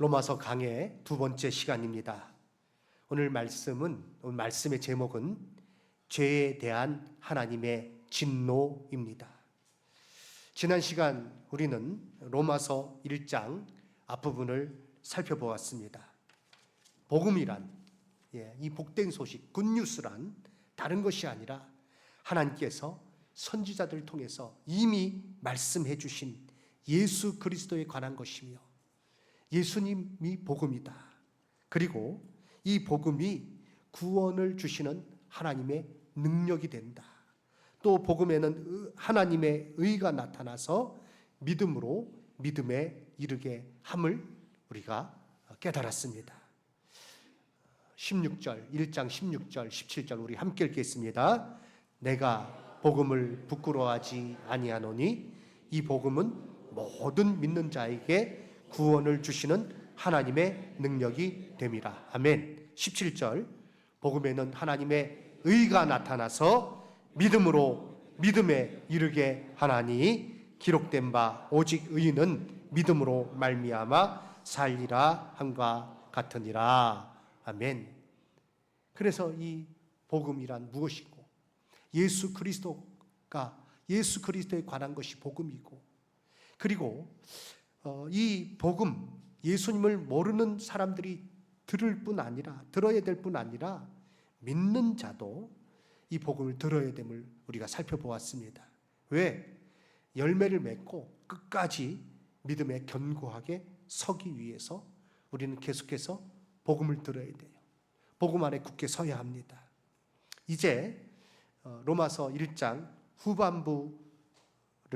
로마서 강의 두 번째 시간입니다. 오늘 말씀의 제목은 죄에 대한 하나님의 진노입니다. 지난 시간 우리는 로마서 1장 앞부분을 살펴보았습니다. 복음이란, 이 복된 소식, 굿뉴스란 다른 것이 아니라 하나님께서 선지자들을 통해서 이미 말씀해 주신 예수 그리스도에 관한 것이며 예수님이 복음이다. 그리고 이 복음이 구원을 주시는 하나님의 능력이 된다. 또 복음에는 하나님의 의가 나타나서 믿음으로 믿음에 이르게 함을 우리가 깨달았습니다. 16절, 1장 16절, 17절 우리 함께 읽겠습니다. 내가 복음을 부끄러워하지 아니하노니 이 복음은 모든 믿는 자에게 구원을 주시는 하나님의 능력이 됨이라. 아멘. 17절 복음에는 하나님의 의가 나타나서 믿음으로 믿음에 이르게 하나니 기록된 바 오직 의인은 믿음으로 말미암아 살리라 함과 같으니라. 아멘. 그래서 이 복음이란 무엇이고 예수 그리스도에 관한 것이 복음이고, 그리고 이 복음, 예수님을 모르는 사람들이 들어야 될 뿐 아니라 믿는 자도 이 복음을 들어야 됨을 우리가 살펴보았습니다. 왜? 열매를 맺고 끝까지 믿음에 견고하게 서기 위해서 우리는 계속해서 복음을 들어야 돼요. 복음 안에 굳게 서야 합니다. 이제 로마서 1장 후반부를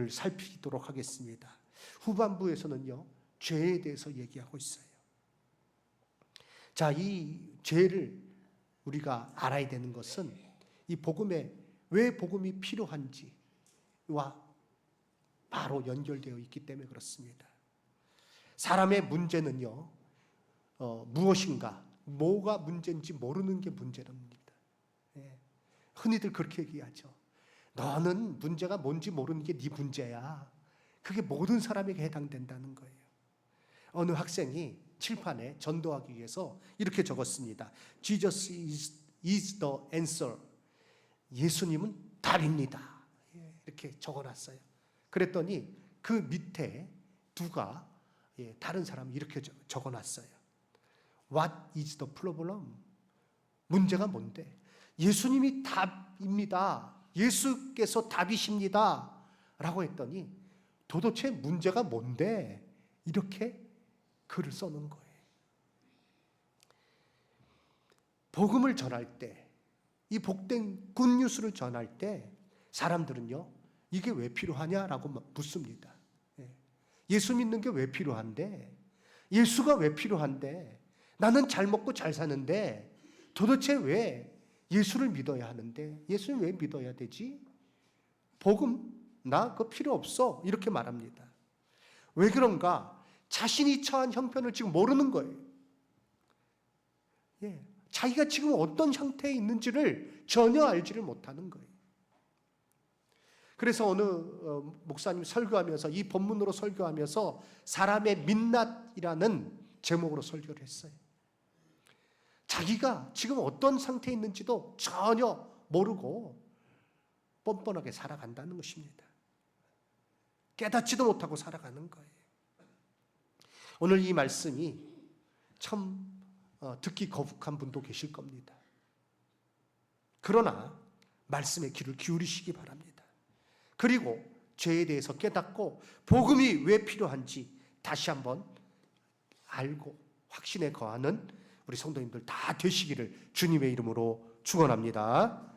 살피도록 하겠습니다. 후반부에서는요, 죄에 대해서 얘기하고 있어요. 자, 이 죄를 우리가 알아야 되는 것은 이 복음에 왜 복음이 필요한지와 바로 연결되어 있기 때문에 그렇습니다. 사람의 문제는요, 무엇인가, 뭐가 문제인지 모르는 게 문제랍니다. 흔히들 그렇게 얘기하죠. 너는 문제가 뭔지 모르는 게 네 문제야. 그게 모든 사람에게 해당된다는 거예요. 어느 학생이 칠판에 전도하기 위해서 이렇게 적었습니다. Jesus is the answer. 예수님은 답입니다. 이렇게 적어놨어요. 그랬더니 그 밑에 누가 다른 사람이 이렇게 적어놨어요. What is the problem? 문제가 뭔데? 예수님이 답입니다. 예수께서 답이십니다. 라고 했더니 도대체 문제가 뭔데? 이렇게 글을 써놓은 거예요. 복음을 전할 때, 이 복된 굿뉴스를 전할 때 사람들은요, 이게 왜 필요하냐라고 묻습니다. 예수 믿는 게 왜 필요한데? 예수가 왜 필요한데? 나는 잘 먹고 잘 사는데 도대체 왜 예수를 믿어야 하는데? 예수는 왜 믿어야 되지? 복음 나 그거 필요 없어. 이렇게 말합니다. 왜 그런가? 자신이 처한 형편을 지금 모르는 거예요. 자기가 지금 어떤 상태에 있는지를 전혀 알지를 못하는 거예요. 그래서 어느 목사님 설교하면서, 이 본문으로 설교하면서 사람의 민낯이라는 제목으로 설교를 했어요. 자기가 지금 어떤 상태에 있는지도 전혀 모르고 뻔뻔하게 살아간다는 것입니다. 깨닫지도 못하고 살아가는 거예요. 오늘 이 말씀이 참 듣기 거북한 분도 계실 겁니다. 그러나 말씀의 귀를 기울이시기 바랍니다. 그리고 죄에 대해서 깨닫고 복음이 왜 필요한지 다시 한번 알고 확신에 거하는 우리 성도님들 다 되시기를 주님의 이름으로 축원합니다.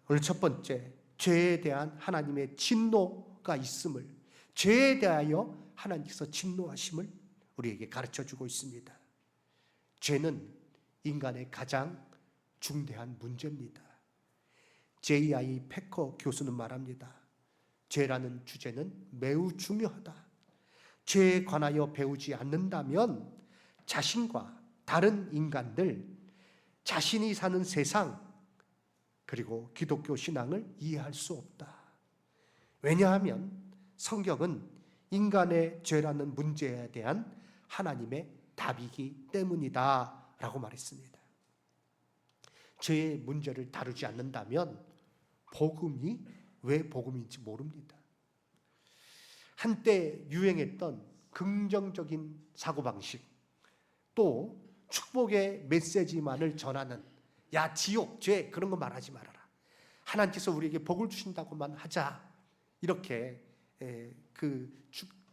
오늘 첫 번째, 죄에 대한 하나님의 진노가 있음을, 죄에 대하여 하나님께서 진노하심을 우리에게 가르쳐주고 있습니다. 죄는 인간의 가장 중대한 문제입니다. J.I. 패커 교수는 말합니다. 죄라는 주제는 매우 중요하다. 죄에 관하여 배우지 않는다면 자신과 다른 인간들, 자신이 사는 세상, 그리고 기독교 신앙을 이해할 수 없다. 왜냐하면 성경은 인간의 죄라는 문제에 대한 하나님의 답이기 때문이다 라고 말했습니다. 죄의 문제를 다루지 않는다면 복음이 왜 복음인지 모릅니다. 한때 유행했던 긍정적인 사고방식, 또 축복의 메시지만을 전하는 야 지옥, 죄 그런 거 말하지 말아라. 하나님께서 우리에게 복을 주신다고만 하자. 이렇게 그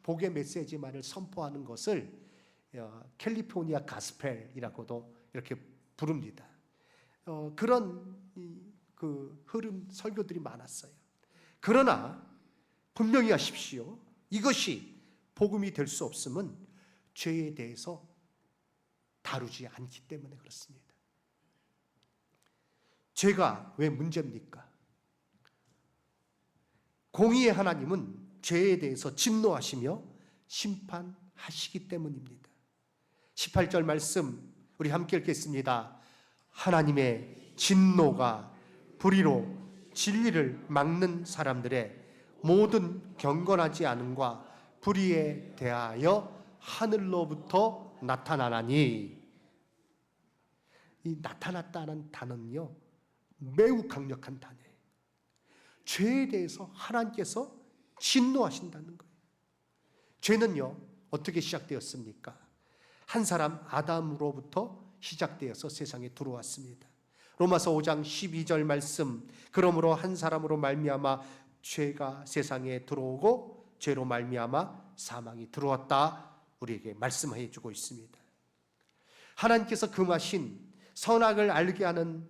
복의 메시지만을 선포하는 것을 캘리포니아 가스펠이라고도 이렇게 부릅니다. 그런 그 흐름 설교들이 많았어요. 그러나 분명히 하십시오. 이것이 복음이 될 수 없음은 죄에 대해서 다루지 않기 때문에 그렇습니다. 죄가 왜 문제입니까? 공의의 하나님은 죄에 대해서 진노하시며 심판하시기 때문입니다. 18절 말씀 우리 함께 읽겠습니다. 하나님의 진노가 불의로 진리를 막는 사람들의 모든 경건하지 않음과 불의에 대하여 하늘로부터 나타나나니. 이 나타났다는 단어는요 매우 강력한 단어예요. 죄에 대해서 하나님께서 진노하신다는 거예요. 죄는요 어떻게 시작되었습니까? 한 사람 아담으로부터 시작되어서 세상에 들어왔습니다. 로마서 5장 12절 말씀, 그러므로 한 사람으로 말미암아 죄가 세상에 들어오고 죄로 말미암아 사망이 들어왔다 우리에게 말씀해 주고 있습니다. 하나님께서 금하신 선악을 알게 하는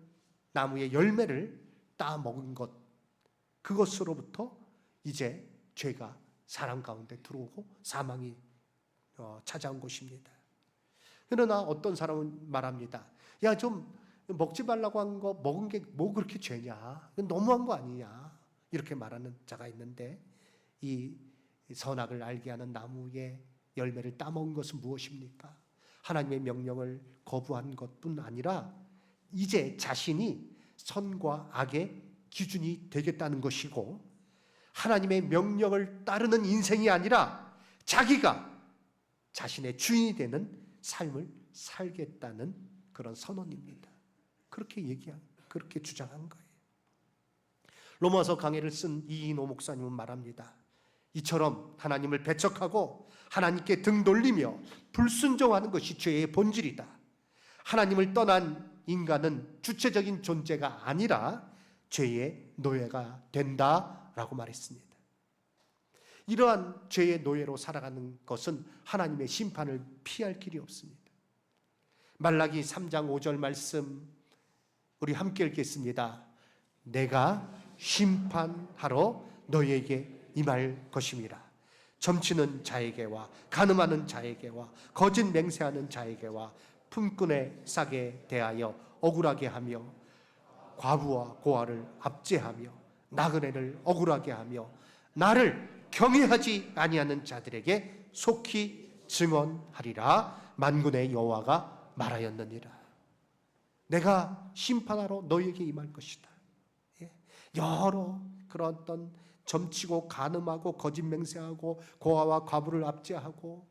나무의 열매를 따 먹은 것, 그것으로부터 이제 죄가 사람 가운데 들어오고 사망이 찾아온 것입니다. 그러나 어떤 사람은 말합니다. 야, 좀 먹지 말라고 한 거 먹은 게 뭐 그렇게 죄냐? 너무한 거 아니냐? 이렇게 말하는 자가 있는데, 이 선악을 알게 하는 나무의 열매를 따먹은 것은 무엇입니까? 하나님의 명령을 거부한 것뿐 아니라 이제 자신이 선과 악의 기준이 되겠다는 것이고, 하나님의 명령을 따르는 인생이 아니라 자기가 자신의 주인이 되는 삶을 살겠다는 그런 선언입니다. 그렇게 주장한 거예요. 로마서 강해를 쓴 이인호 목사님은 말합니다. 이처럼 하나님을 배척하고 하나님께 등 돌리며 불순종하는 것이 죄의 본질이다. 하나님을 떠난 인간은 주체적인 존재가 아니라 죄의 노예가 된다라고 말했습니다. 이러한 죄의 노예로 살아가는 것은 하나님의 심판을 피할 길이 없습니다. 말라기 3장 5절 말씀 우리 함께 읽겠습니다. 내가 심판하러 너희에게 임할 것임이라. 점치는 자에게와 간음하는 자에게와 거짓 맹세하는 자에게와 품꾼의 싹에 대하여 억울하게 하며 과부와 고아를 압제하며 나그네를 억울하게 하며 나를 경외하지 아니하는 자들에게 속히 증언하리라. 만군의 여호와가 말하였느니라. 내가 심판하러 너희에게 임할 것이다. 여러 그런 어떤 점치고 간음하고 거짓 맹세하고 고아와 과부를 압제하고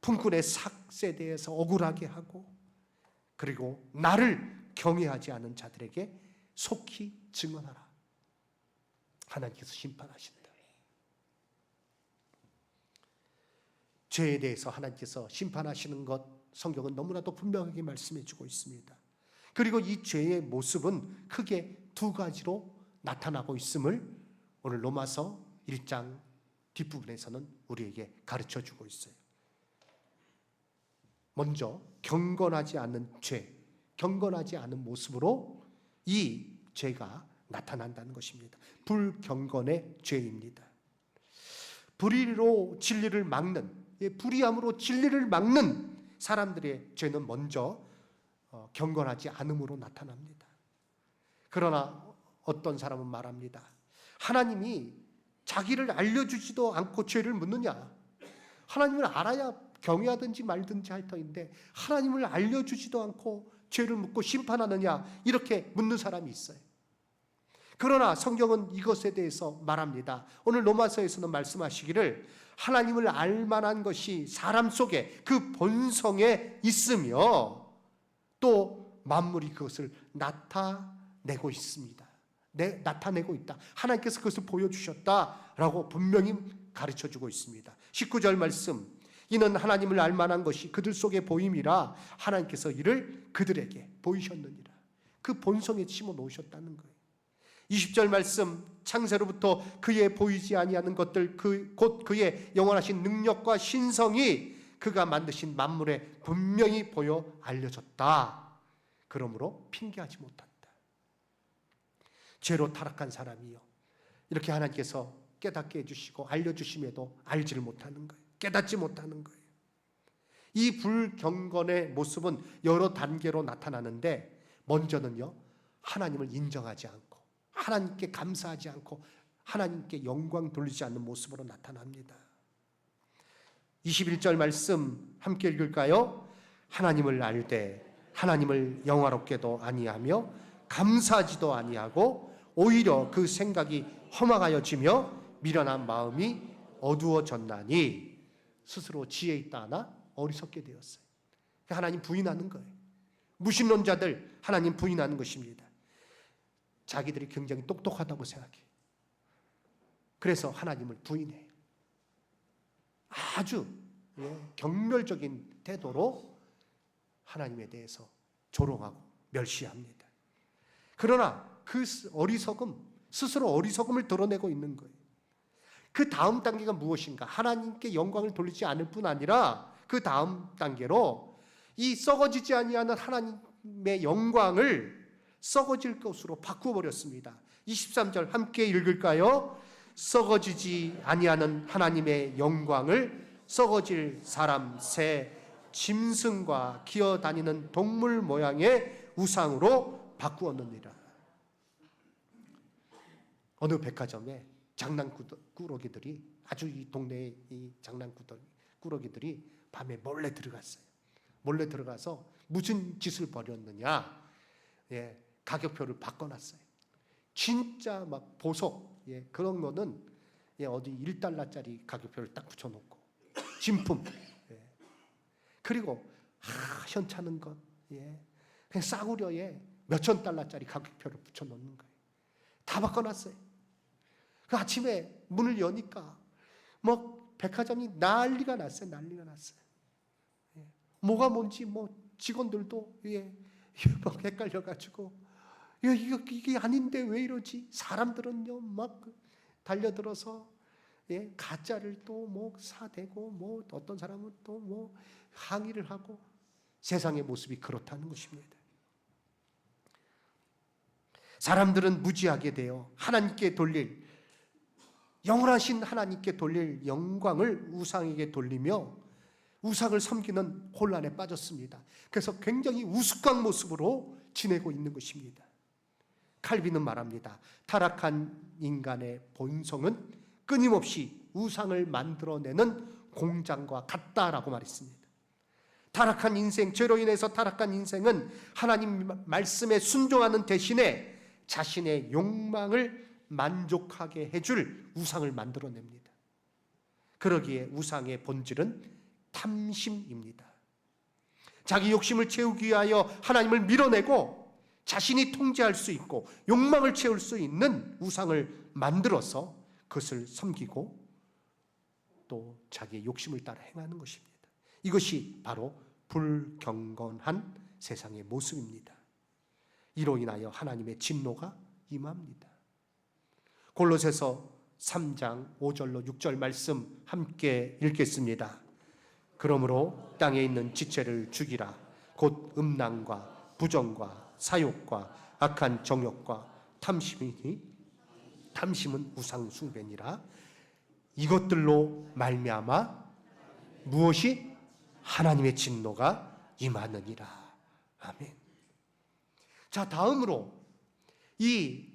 품꾼의 삭에 대해서 억울하게 하고, 그리고 나를 경외하지 않은 자들에게 속히 증언하라. 하나님께서 심판하신다. 죄에 대해서 하나님께서 심판하시는 것 성경은 너무나도 분명하게 말씀해 주고 있습니다. 그리고 이 죄의 모습은 크게 두 가지로 나타나고 있음을 오늘 로마서 1장 뒷부분에서는 우리에게 가르쳐 주고 있어요. 먼저 경건하지 않은 죄, 경건하지 않은 모습으로 이 죄가 나타난다는 것입니다. 불경건의 죄입니다. 불의로 진리를 막는, 불의함으로 진리를 막는 사람들의 죄는 먼저 경건하지 않음으로 나타납니다. 그러나 어떤 사람은 말합니다. 하나님이 자기를 알려주지도 않고 죄를 묻느냐? 하나님을 알아야 경외하든지 말든지 할 터인데 하나님을 알려주지도 않고 죄를 묻고 심판하느냐? 이렇게 묻는 사람이 있어요. 그러나 성경은 이것에 대해서 말합니다. 오늘 로마서에서는 말씀하시기를 하나님을 알만한 것이 사람 속에 그 본성에 있으며 또 만물이 그것을 나타내고 있습니다. 나타내고 있다. 하나님께서 그것을 보여주셨다라고 분명히 가르쳐주고 있습니다. 19절 말씀, 이는 하나님을 알만한 것이 그들 속에 보임이라 하나님께서 이를 그들에게 보이셨느니라. 그 본성에 심어 놓으셨다는 거예요. 20절 말씀, 창세로부터 그의 보이지 아니하는 것들 곧 그의 영원하신 능력과 신성이 그가 만드신 만물에 분명히 보여 알려졌다. 그러므로 핑계하지 못한다. 죄로 타락한 사람이요, 이렇게 하나님께서 깨닫게 해주시고 알려주심에도 알지를 못하는 거예요. 깨닫지 못하는 거예요. 이 불경건의 모습은 여러 단계로 나타나는데, 먼저는요, 하나님을 인정하지 않고 하나님께 감사하지 않고 하나님께 영광 돌리지 않는 모습으로 나타납니다. 21절 말씀 함께 읽을까요? 하나님을 알되 하나님을 영화롭게도 아니하며 감사하지도 아니하고 오히려 그 생각이 허망하여지며 미련한 마음이 어두워졌나니 스스로 지혜 있다 하나 어리석게 되었어요. 하나님 부인하는 거예요. 무신론자들 하나님 부인하는 것입니다. 자기들이 굉장히 똑똑하다고 생각해요. 그래서 하나님을 부인해요. 아주 경멸적인 태도로 하나님에 대해서 조롱하고 멸시합니다. 그러나 그 어리석음, 스스로 어리석음을 드러내고 있는 거예요. 그 다음 단계가 무엇인가? 하나님께 영광을 돌리지 않을 뿐 아니라 그 다음 단계로 이 썩어지지 아니하는 하나님의 영광을 썩어질 것으로 바꾸어 버렸습니다. 23절 함께 읽을까요? 썩어지지 아니하는 하나님의 영광을 썩어질 사람, 새, 짐승과 기어다니는 동물 모양의 우상으로 바꾸었느니라. 어느 백화점에 장난꾸러기들이, 아주 이 동네의 이 장난꾸러기들이 밤에 몰래 들어갔어요. 몰래 들어가서 무슨 짓을 벌였느냐? 가격표를 바꿔놨어요. 진짜 막 보석, 그런 거는 어디 1달러짜리 가격표를 딱 붙여놓고 진품, 그리고 현찮은 것, 그냥 싸구려에 몇천 달러짜리 가격표를 붙여놓는 거예요. 다 바꿔놨어요. 그 아침에 문을 여니까 뭐 백화점이 난리가 났어요. 난리가 났어요. 뭐가 뭔지 뭐 직원들도 막 헷갈려가지고 이게 아닌데 왜 이러지? 사람들은요 막 달려들어서 가짜를 또 뭐 사대고, 뭐 어떤 사람은 또 뭐 항의를 하고, 세상의 모습이 그렇다는 것입니다. 사람들은 무지하게 되어 하나님께 돌릴, 영원하신 하나님께 돌릴 영광을 우상에게 돌리며 우상을 섬기는 혼란에 빠졌습니다. 그래서 굉장히 우스꽝 모습으로 지내고 있는 것입니다. 칼빈은 말합니다. 타락한 인간의 본성은 끊임없이 우상을 만들어내는 공장과 같다라고 말했습니다. 타락한 인생, 죄로 인해서 타락한 인생은 하나님 말씀에 순종하는 대신에 자신의 욕망을 만족하게 해줄 우상을 만들어냅니다. 그러기에 우상의 본질은 탐심입니다. 자기 욕심을 채우기 위하여 하나님을 밀어내고 자신이 통제할 수 있고 욕망을 채울 수 있는 우상을 만들어서 그것을 섬기고 또 자기의 욕심을 따라 행하는 것입니다. 이것이 바로 불경건한 세상의 모습입니다. 이로 인하여 하나님의 진노가 임합니다. 골로새서 3장 5절로 6절 말씀 함께 읽겠습니다. 그러므로 땅에 있는 지체를 죽이라. 곧 음란과 부정과 사욕과 악한 정욕과 탐심이니 탐심은 우상 숭배니라. 이것들로 말미암아 무엇이? 하나님의 진노가 임하느니라. 아멘. 자, 다음으로 이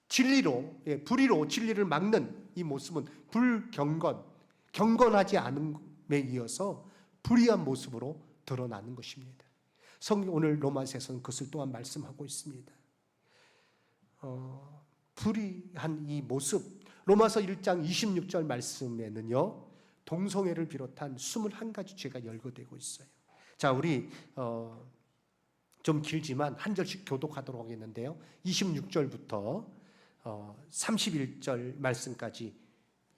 진리로, 불의로 진리를 막는 이 모습은 경건하지 않음에 이어서 불의한 모습으로 드러나는 것입니다. 성경 오늘 로마서에서는 그것을 또한 말씀하고 있습니다. 불의한 이 모습, 로마서 1장 26절 말씀에는요, 동성애를 비롯한 21가지 죄가 열거되고 있어요. 자, 우리 좀 길지만 한 절씩 교독하도록 하겠는데요, 26절부터 31절 말씀까지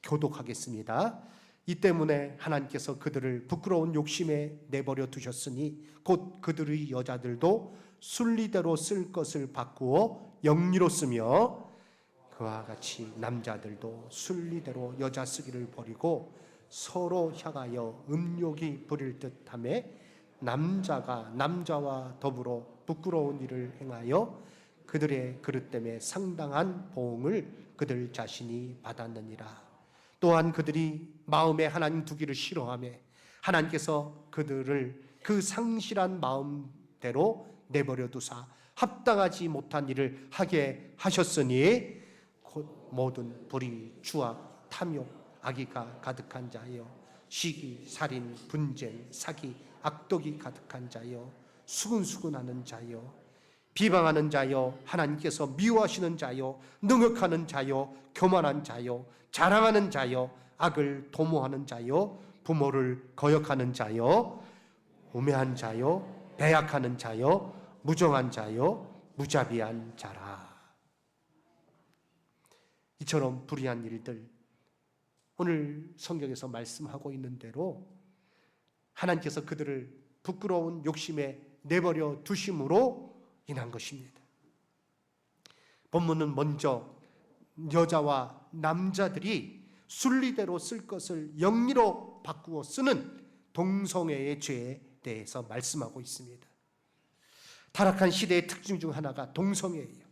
교독하겠습니다. 이 때문에 하나님께서 그들을 부끄러운 욕심에 내버려 두셨으니 곧 그들의 여자들도 순리대로 쓸 것을 바꾸어 영리로 쓰며 그와 같이 남자들도 순리대로 여자 쓰기를 버리고 서로 향하여 음욕이 부릴 듯하며 남자가 남자와 더불어 부끄러운 일을 행하여 그들의 그릇 때문에 상당한 보응을 그들 자신이 받았느니라. 또한 그들이 마음에 하나님 두기를 싫어하며 하나님께서 그들을 그 상실한 마음대로 내버려 두사 합당하지 못한 일을 하게 하셨으니 곧 모든 불의, 추악, 탐욕, 악의가 가득한 자여 시기, 살인, 분쟁, 사기, 악독이 가득한 자여 수근수근하는 자여 비방하는 자여 하나님께서 미워하시는 자여 능욕하는 자여 교만한 자여 자랑하는 자여 악을 도모하는 자여 부모를 거역하는 자여 우매한 자여 배약하는 자여 무정한 자여 무자비한 자라. 이처럼 불의한 일들, 오늘 성경에서 말씀하고 있는 대로 하나님께서 그들을 부끄러운 욕심에 내버려 두심으로 인한 것입니다. 본문은 먼저 여자와 남자들이 순리대로 쓸 것을 영리로 바꾸어 쓰는 동성애의 죄에 대해서 말씀하고 있습니다. 타락한 시대의 특징 중 하나가 동성애예요.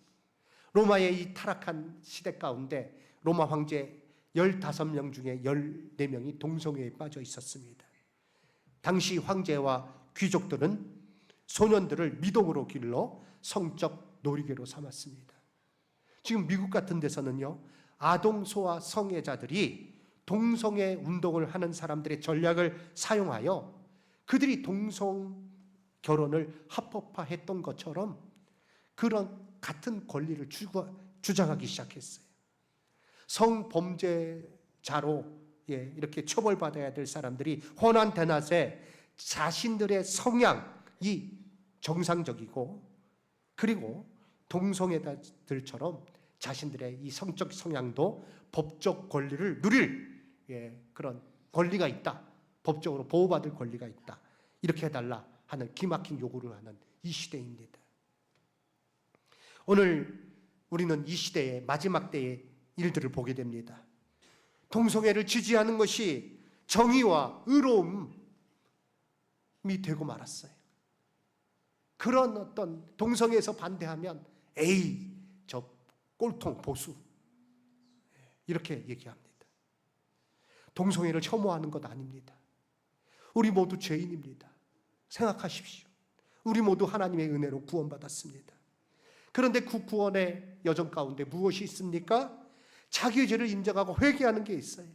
로마의 이 타락한 시대 가운데 로마 황제 15명 중에 14명이 동성애에 빠져 있었습니다. 당시 황제와 귀족들은 소년들을 미동으로 길러 성적 놀이개로 삼았습니다. 지금 미국 같은 데서는요, 아동소아 성애자들이 동성애 운동을 하는 사람들의 전략을 사용하여 그들이 동성 결혼을 합법화했던 것처럼 그런 같은 권리를 주장하기 시작했어요. 성범죄자로 이렇게 처벌받아야 될 사람들이 혼한 대낮에 자신들의 성향이 정상적이고 그리고 동성애자들처럼 자신들의 이 성적 성향도 법적 권리를 누릴 그런 권리가 있다, 법적으로 보호받을 권리가 있다, 이렇게 해달라 하는 기막힌 요구를 하는 이 시대입니다. 오늘 우리는 이 시대의 마지막 때의 일들을 보게 됩니다. 동성애를 지지하는 것이 정의와 의로움이 되고 말았어요. 그런 어떤 동성애에서 반대하면 에이, 저 꼴통 보수, 이렇게 얘기합니다. 동성애를 혐오하는 것 아닙니다. 우리 모두 죄인입니다. 생각하십시오. 우리 모두 하나님의 은혜로 구원받았습니다. 그런데 그 구원의 여정 가운데 무엇이 있습니까? 자기의 죄를 인정하고 회개하는 게 있어요.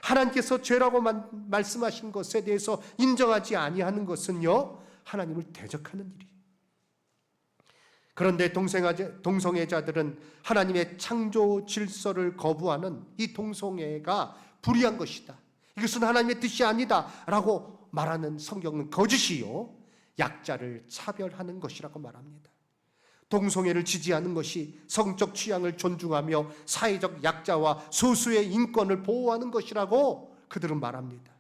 하나님께서 죄라고 말씀하신 것에 대해서 인정하지 아니하는 것은요, 하나님을 대적하는 일이에요. 그런데 동성애자들은 하나님의 창조 질서를 거부하는 이 동성애가 불의한 것이다, 이것은 하나님의 뜻이 아니다 라고 말하는 성경은 거짓이요, 약자를 차별하는 것이라고 말합니다. 동성애를 지지하는 것이 성적 취향을 존중하며 사회적 약자와 소수의 인권을 보호하는 것이라고 그들은 말합니다.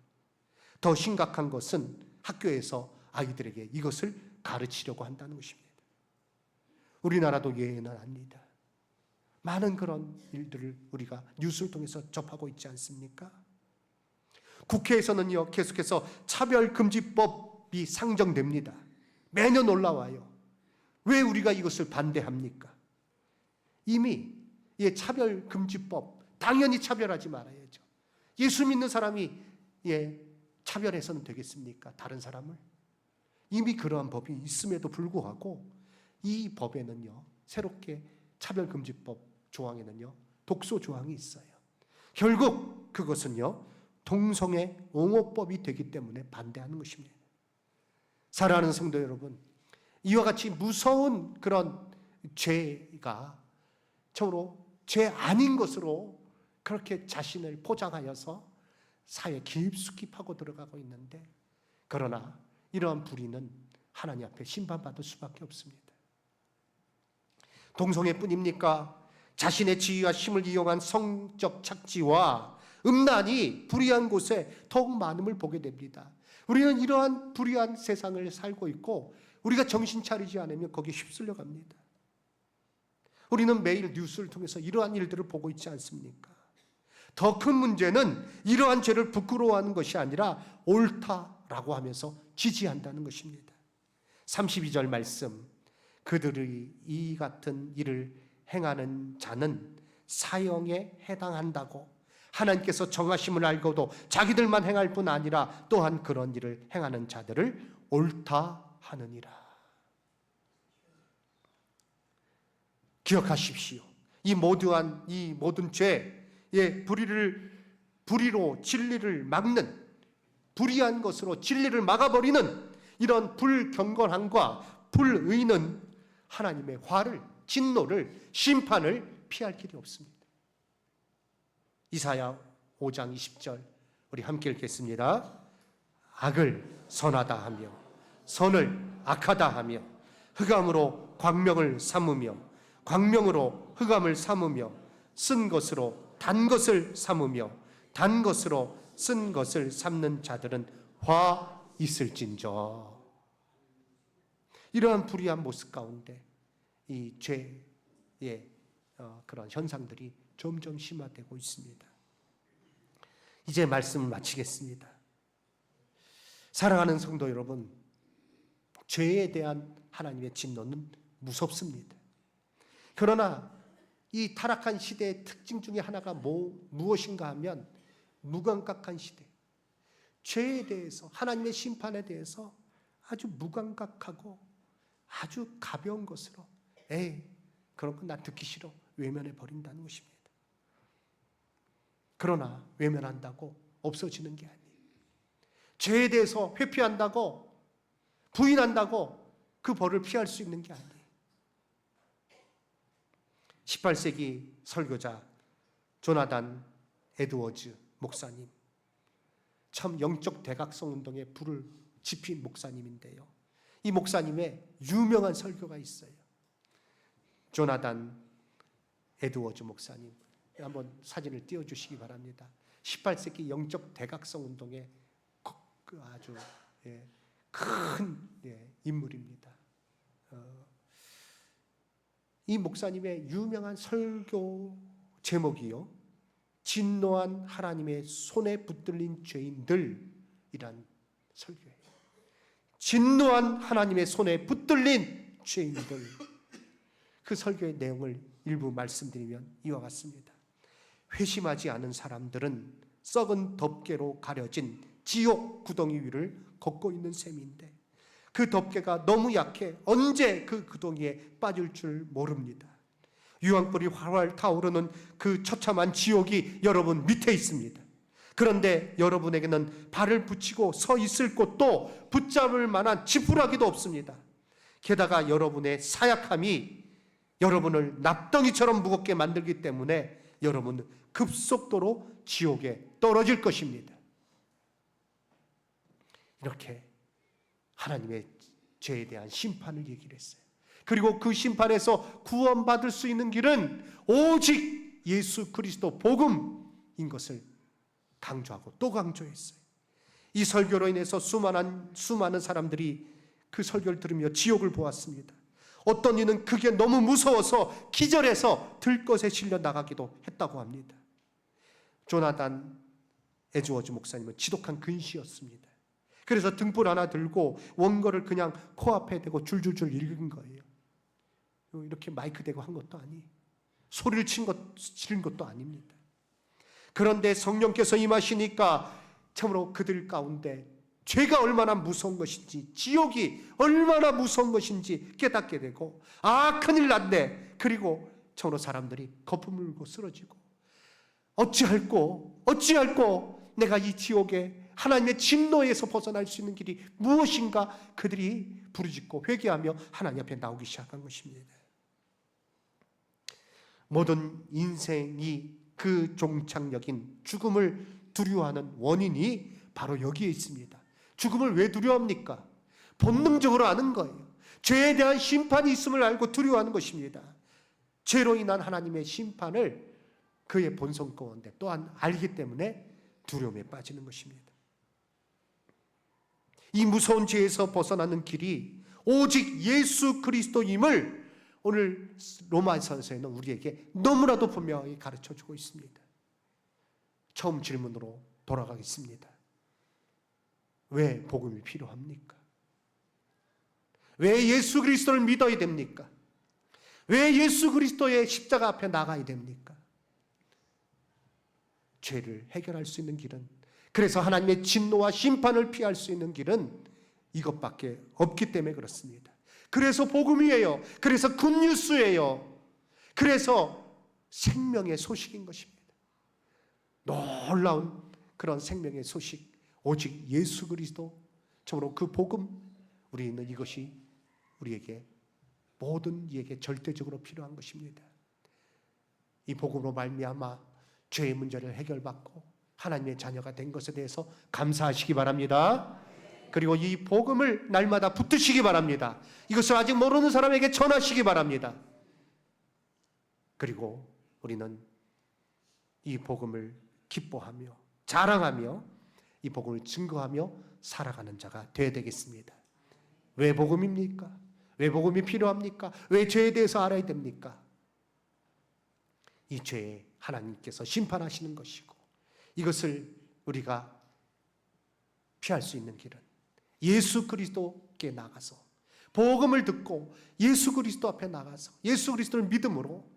더 심각한 것은 학교에서 아이들에게 이것을 가르치려고 한다는 것입니다. 우리나라도 예외는 아닙니다. 많은 그런 일들을 우리가 뉴스를 통해서 접하고 있지 않습니까? 국회에서는요, 계속해서 차별금지법이 상정됩니다. 매년 올라와요. 왜 우리가 이것을 반대합니까? 이미 차별금지법, 당연히 차별하지 말아야죠. 예수 믿는 사람이 차별해서는 되겠습니까? 다른 사람을? 이미 그러한 법이 있음에도 불구하고 이 법에는요, 새롭게 차별금지법 조항에는요, 독소 조항이 있어요. 결국 그것은요, 동성애 옹호법이 되기 때문에 반대하는 것입니다. 사랑하는 성도 여러분, 이와 같이 무서운 그런 죄가 참으로 죄 아닌 것으로 그렇게 자신을 포장하여서 사회에 깊숙이 파고 들어가고 있는데, 그러나 이러한 불의는 하나님 앞에 심판받을 수밖에 없습니다. 동성애뿐입니까? 자신의 지위와 힘을 이용한 성적 착취와 음란이 불의한 곳에 더욱 많음을 보게 됩니다. 우리는 이러한 불의한 세상을 살고 있고 우리가 정신 차리지 않으면 거기에 휩쓸려 갑니다. 우리는 매일 뉴스를 통해서 이러한 일들을 보고 있지 않습니까? 더 큰 문제는 이러한 죄를 부끄러워하는 것이 아니라 옳다라고 하면서 지지한다는 것입니다. 32절 말씀, 그들이 이 같은 일을 행하는 자는 사형에 해당한다고, 하나님께서 정하심을 알고도 자기들만 행할 뿐 아니라 또한 그런 일을 행하는 자들을 옳다 하느니라. 기억하십시오. 이 모든 죄의 불의로 진리를 막는, 불의한 것으로 진리를 막아버리는 이런 불경건함과 불의는 하나님의 화를, 진노를, 심판을 피할 길이 없습니다. 이사야 5장 20절 우리 함께 읽겠습니다. 악을 선하다 하며 선을 악하다 하며 흑암으로 광명을 삼으며 광명으로 흑암을 삼으며 쓴 것으로 단 것을 삼으며 단 것으로 쓴 것을 삼는 자들은 화 있을진저. 이러한 불의한 모습 가운데 이 죄의 그런 현상들이 점점 심화되고 있습니다. 이제 말씀을 마치겠습니다. 사랑하는 성도 여러분, 죄에 대한 하나님의 진노는 무섭습니다. 그러나 이 타락한 시대의 특징 중에 하나가 무엇인가 하면 무감각한 시대, 죄에 대해서, 하나님의 심판에 대해서 아주 무감각하고 아주 가벼운 것으로 그런 건 난 듣기 싫어 외면해 버린다는 것입니다. 그러나 외면한다고 없어지는 게 아니에요. 죄에 대해서 회피한다고, 부인한다고 그 벌을 피할 수 있는 게 아니에요. 18세기 설교자 조나단 에드워즈 목사님, 참 영적 대각성 운동에 불을 지핀 목사님인데요, 이 목사님의 유명한 설교가 있어요. 조나단 에드워즈 목사님, 한번 사진을 띄워주시기 바랍니다. 18세기 영적 대각성 운동의 아주 큰 인물입니다. 이 목사님의 유명한 설교 제목이요, 진노한 하나님의 손에 붙들린 죄인들이란 설교예요. 진노한 하나님의 손에 붙들린 죄인들. 그 설교의 내용을 일부 말씀드리면 이와 같습니다. 회심하지 않은 사람들은 썩은 덮개로 가려진 지옥 구덩이 위를 걷고 있는 셈인데 그 덮개가 너무 약해 언제 그 구덩이에 빠질 줄 모릅니다. 유황불이 활활 타오르는 그 처참한 지옥이 여러분 밑에 있습니다. 그런데 여러분에게는 발을 붙이고 서 있을 곳도 붙잡을 만한 지푸라기도 없습니다. 게다가 여러분의 사약함이 여러분을 납덩이처럼 무겁게 만들기 때문에 여러분은 급속도로 지옥에 떨어질 것입니다. 이렇게 하나님의 죄에 대한 심판을 얘기를 했어요. 그리고 그 심판에서 구원받을 수 있는 길은 오직 예수 그리스도 복음인 것을 강조하고 또 강조했어요. 이 설교로 인해서 수많은 사람들이 그 설교를 들으며 지옥을 보았습니다. 어떤 이는 그게 너무 무서워서 기절해서 들것에 실려 나가기도 했다고 합니다. 조나단 에드워즈 목사님은 지독한 근시였습니다. 그래서 등불 하나 들고 원고를 그냥 코앞에 대고 줄줄줄 읽은 거예요. 이렇게 마이크 대고 한 것도 아니에요. 소리를 지른 것도 아닙니다. 그런데 성령께서 임하시니까 참으로 그들 가운데 죄가 얼마나 무서운 것인지, 지옥이 얼마나 무서운 것인지 깨닫게 되고, 큰일 났네. 그리고 참으로 사람들이 거품을 물고 쓰러지고, 어찌할꼬 내가 이 지옥에 하나님의 진노에서 벗어날 수 있는 길이 무엇인가 그들이 부르짖고 회개하며 하나님 앞에 나오기 시작한 것입니다. 모든 인생이 그 종착역인 죽음을 두려워하는 원인이 바로 여기에 있습니다. 죽음을 왜 두려워합니까? 본능적으로 아는 거예요. 죄에 대한 심판이 있음을 알고 두려워하는 것입니다. 죄로 인한 하나님의 심판을 그의 본성 가운데 또한 알기 때문에 두려움에 빠지는 것입니다. 이 무서운 죄에서 벗어나는 길이 오직 예수 그리스도임을 오늘 로마서에서는 우리에게 너무나도 분명하게 가르쳐주고 있습니다. 처음 질문으로 돌아가겠습니다. 왜 복음이 필요합니까? 왜 예수 그리스도를 믿어야 됩니까? 왜 예수 그리스도의 십자가 앞에 나가야 됩니까? 죄를 해결할 수 있는 길은, 그래서 하나님의 진노와 심판을 피할 수 있는 길은 이것밖에 없기 때문에 그렇습니다. 그래서 복음이에요. 그래서 굿뉴스예요. 그래서 생명의 소식인 것입니다. 놀라운 그런 생명의 소식, 오직 예수 그리스도, 참으로 그 복음, 우리는 이것이 우리에게 모든 이에게 절대적으로 필요한 것입니다. 이 복음으로 말미암아 죄의 문제를 해결받고 하나님의 자녀가 된 것에 대해서 감사하시기 바랍니다. 그리고 이 복음을 날마다 붙드시기 바랍니다. 이것을 아직 모르는 사람에게 전하시기 바랍니다. 그리고 우리는 이 복음을 기뻐하며 자랑하며 이 복음을 증거하며 살아가는 자가 되어야 되겠습니다. 왜 복음입니까? 왜 복음이 필요합니까? 왜 죄에 대해서 알아야 됩니까? 이 죄에 하나님께서 심판하시는 것이고, 이것을 우리가 피할 수 있는 길은 예수 그리스도께 나가서 복음을 듣고 예수 그리스도 앞에 나가서 예수 그리스도를 믿음으로,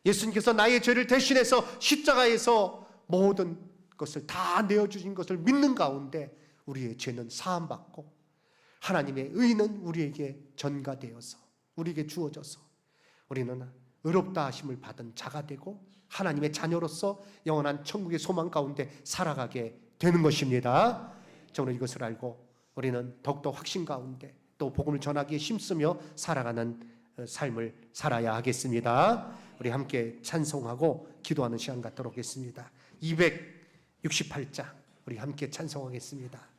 예수님께서 나의 죄를 대신해서 십자가에서 모든 것을 다 내어주신 것을 믿는 가운데 우리의 죄는 사함받고 하나님의 의는 우리에게 전가되어서 우리에게 주어져서 우리는 의롭다 하심을 받은 자가 되고 하나님의 자녀로서 영원한 천국의 소망 가운데 살아가게 되는 것입니다. 저는 이것을 알고 우리는 더욱더 확신 가운데 또 복음을 전하기에 힘쓰며 살아가는 삶을 살아야 하겠습니다. 우리 함께 찬송하고 기도하는 시간 갖도록 하겠습니다. 268장 우리 함께 찬송하겠습니다.